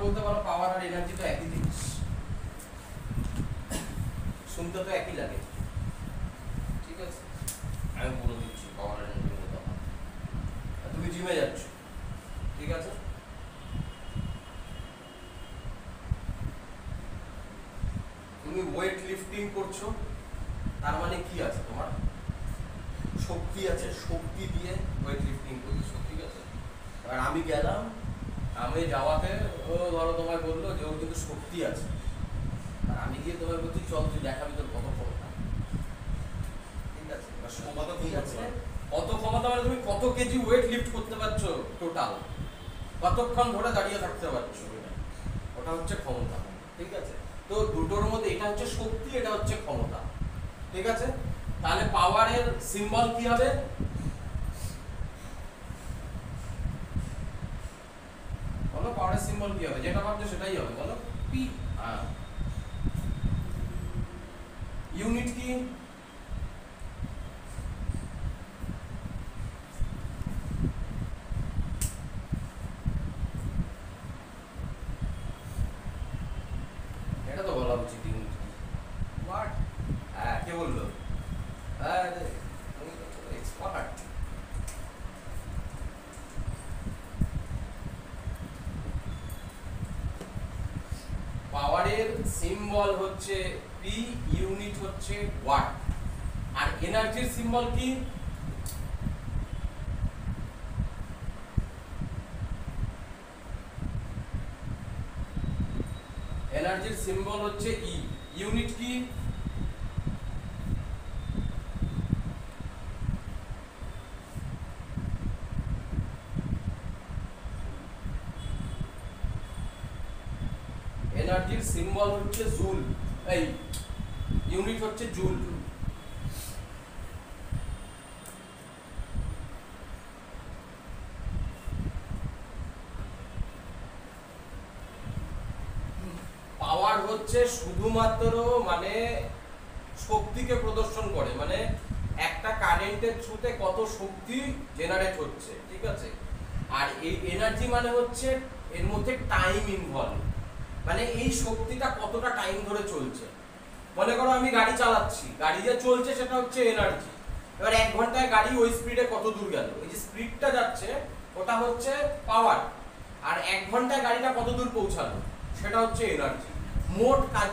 বলতে পারো পাওয়ার আর এনার্জি তো একই জিনিস, শুনতে তো একই লাগে, ঠিক আছে? আমি বলে দিচ্ছি পাওয়ার আর এনার্জি মধ্যে তফাৎ। তুমি জিমে যাচ্ছ, ঠিক আছে? তুমি ওয়েট লিফটিং করছো, তার মানে কি আছে? তোমার শক্তি আছে, শক্তি দিয়ে ওয়েট লিফটিং করছো, ঠিক আছে? আর আমি গেলাম, আমি যাওয়াতে ও ধরো তোমায় বললো যে ওর কিন্তু শক্তি আছে, আর আমি গিয়ে তোমায় বলছি চল তুই দেখাবি তোর কত ক্ষমতা, ঠিক আছে? ক্ষমতা ঠিক আছে, কত ক্ষমতা মানে তুমি কত কেজি ওয়েট লিফট করতে পারছো টোটাল, কতক্ষণ ধরে দাঁড়িয়ে থাকতে পারছো, ওটা হচ্ছে ক্ষমতা, ঠিক আছে? তো দুটোর মধ্যে এটা হচ্ছে শক্তি, এটা হচ্ছে ক্ষমতা, ঠিক আছে? তাহলে পাওয়ারের সিম্বল কি হবে? বলো পাওয়ারের সিম্বল কি হবে? যেটা ভাবছো সেটাই হবে, বলো। পি। হ্যাঁ, ইউনিট কি? এটা তো বলা উচিত, ইউনিট কি? হোয়াট? হ্যাঁ, কে বললো? হ্যাঁ, তুমি তো এক্সপার্ট। পাওয়ারের সিম্বল হচ্ছে পি, ইউনিট হচ্ছে ওয়াট, আর এনার্জির সিম্বল কি? এনার্জির সিম্বল হচ্ছে ই, ইউনিট কি? এনার্জির সিম্বল হচ্ছে জুল, এই ইউনিট হচ্ছে জুল। পাওয়ার হচ্ছে শুধুমাত্র মানে শক্তিকে প্রদর্শন করে, মানে একটা কারেন্টের থ্রুতে কত শক্তি জেনারেট হচ্ছে, ঠিক আছে? আর এই এনার্জি মানে হচ্ছে এর মধ্যে টাইম ইনভলভ, মানে এই শক্তিটা কতটা টাইম ধরে চলছে। মনে করো আমি গাড়ি চালাচ্ছি, গাড়ি যে চলছে সেটা হচ্ছে এনার্জি। এবার 1 ঘন্টায় গাড়ি ওই স্পিডে কত দূর গেল, এই যে স্পিডটা যাচ্ছে ওটা হচ্ছে পাওয়ার, আর 1 ঘন্টায় গাড়িটা কত দূর পৌঁছালো সেটা হচ্ছে এনার্জি। মোট কাজ